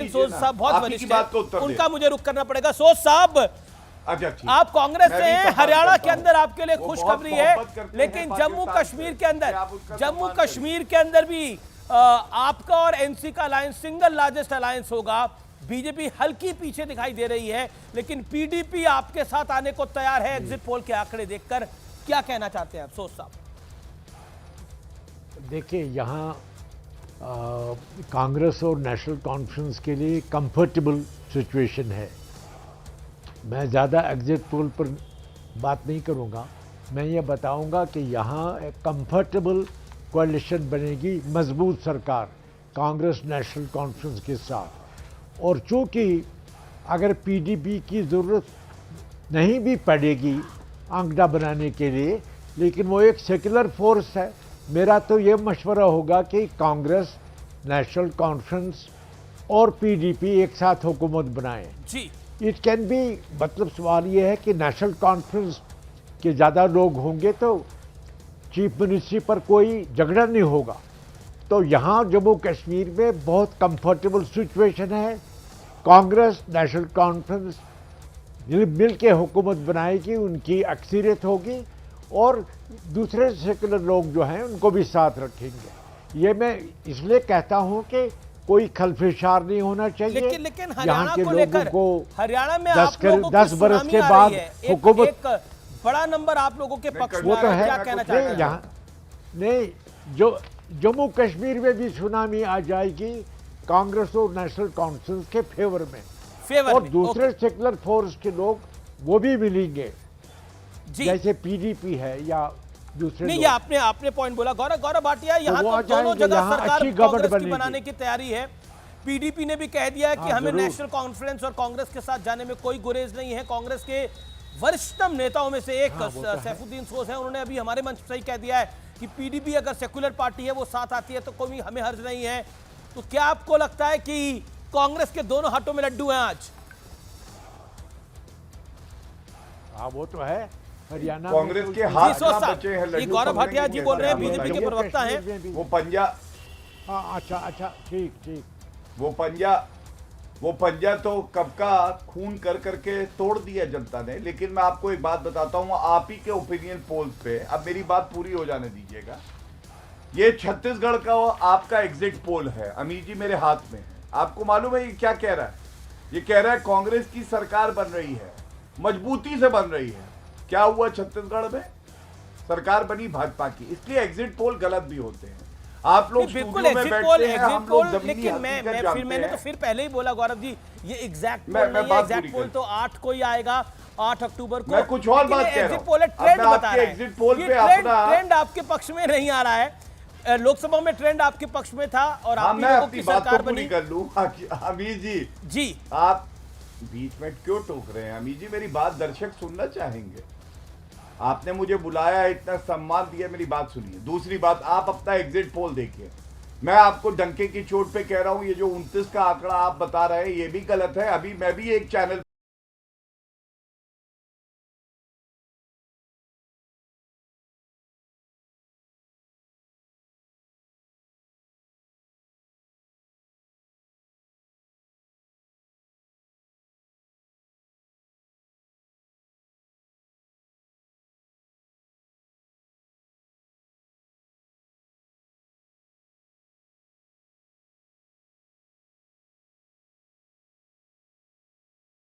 सोज साहब बहुत वरिष्ठ हैं, उनका मुझे रुख करना पड़ेगा। सोज साहब, अच्छा आप कांग्रेस से हैं, हरियाणा के अंदर आपके लिए खुशखबरी है, लेकिन जम्मू कश्मीर के अंदर भी आपका और एनसी का अलायंस सिंगल लार्जेस्ट अलायंस होगा। बीजेपी हल्की पीछे दिखाई दे रही है, लेकिन पीडीपी आपके साथ आने को तैयार है। एग्जिट पोल के आंकड़े देखकर क्या कहना चाहते हैं आप सोज साहब? देखिए, यहाँ कांग्रेस और नेशनल कॉन्फ्रेंस के लिए कंफर्टेबल सिचुएशन है। मैं ज़्यादा एग्जिट पोल पर बात नहीं करूँगा। मैं ये बताऊँगा कि यहाँ एक कंफर्टेबल कोalition बनेगी, मजबूत सरकार कांग्रेस नेशनल कॉन्फ्रेंस के साथ। और चूँकि अगर पीडीपी की ज़रूरत नहीं भी पड़ेगी आंकड़ा बनाने के लिए, लेकिन वो एक सेकुलर फोर्स है, मेरा तो ये मशवरा होगा कि कांग्रेस, नेशनल कॉन्फ्रेंस और पीडीपी एक साथ हुकूमत बनाएं। जी, इट कैन बी, मतलब सवाल ये है कि नेशनल कॉन्फ्रेंस के ज़्यादा लोग होंगे तो चीफ मिनिस्ट्री पर कोई झगड़ा नहीं होगा। तो यहाँ जम्मू कश्मीर में बहुत कंफर्टेबल सिचुएशन है। कांग्रेस, नेशनल कॉन्फ्रेंस मिल के हुकूमत बनाएगी, उनकी अक्सरियत होगी और दूसरे सेकुलर लोग जो हैं उनको भी साथ रखेंगे। ये मैं इसलिए कहता हूँ कि कोई खलफिशार नहीं होना चाहिए। लेकिन यहाँ के लोगों को हरियाणा में 10 बरस के बाद हुकूमत, एक बड़ा नंबर आप लोगों के पक्ष में वो तो है। क्या कहना चाहते हैं? यहाँ नहीं, जो जम्मू कश्मीर में भी सुनामी आ जाएगी कांग्रेस और नेशनल कॉन्फ्रेंस के फेवर में, और दूसरे सेकुलर फोर्स के लोग वो भी मिलेंगे, जैसे पीडीपी है या दूसरे। नहीं, ये आपने पॉइंट बोला गौरव भाटिया। यहाँ तो दोनों जगह सरकार कांग्रेस की बनाने की तैयारी है। पीडीपी ने भी कह दिया है कि हमें नेशनल कॉन्फ्रेंस और कांग्रेस के साथ जाने में कोई गुरेज नहीं है। कांग्रेस के वरिष्ठतम नेताओं में से एक सैफुद्दीन सोज है, उन्होंने अभी हमारे मंच पर ही कह दिया है कि पीडीपी अगर सेकुलर पार्टी है वो साथ आती है तो कोई हमें हर्ज नहीं है। तो क्या आपको लगता है कि कांग्रेस के दोनों हाथों में लड्डू हैं आज? हाँ, वो तो है। हरियाणा कांग्रेस के हाथ कहां बचे हैं लड्डू? गौरव भाटिया जी बोल रहे हैं, बीजेपी के प्रवक्ता हैं। वो पंजा, हाँ, अच्छा, ठीक। वो पंजा तो कब का खून कर करके तोड़ दिया जनता ने। लेकिन मैं आपको एक बात बताता हूं, आप ही के ओपिनियन पोल्स पे, अब मेरी बात पूरी हो जाने दीजिएगा। ये छत्तीसगढ़ का आपका एग्जिट पोल है, अमीर जी मेरे हाथ में है। आपको मालूम है ये क्या कह रहा है? ये कह रहा है कांग्रेस की सरकार बन रही है, मजबूती से बन रही है। क्या हुआ छत्तीसगढ़ में? सरकार बनी भाजपा की। इसलिए एग्जिट पोल गलत भी होते हैं। आप लोग बिल्कुल एग्जिट पोल, लेकिन मैंने तो फिर पहले ही बोला गौरव जी, ये एग्जैक्ट पोल नहीं है। एग्जैक्ट पोल तो 8 को ही आएगा, 8 अक्टूबर को। मैं कुछ और बात कह रहा हूं। एग्जिट पोल ट्रेंड बता रहा है। एग्जिट पोल पे ट्रेंड आपके पक्ष में नहीं आ रहा है। लोकसभा में ट्रेंड आपके पक्ष में था और आप लोगों की सरकार बनी। कर लूं अमीर जी, आप बीच में क्यों टोक रहे हैं? अमीर जी, मेरी बात दर्शक सुनना चाहेंगे। आपने मुझे बुलाया, इतना सम्मान दिया, मेरी बात सुनिए। दूसरी बात, आप अपना एग्जिट पोल देखिए। मैं आपको डंके की चोट पे कह रहा हूं, ये जो 29 का आंकड़ा आप बता रहे हैं ये भी गलत है। अभी मैं भी एक चैनल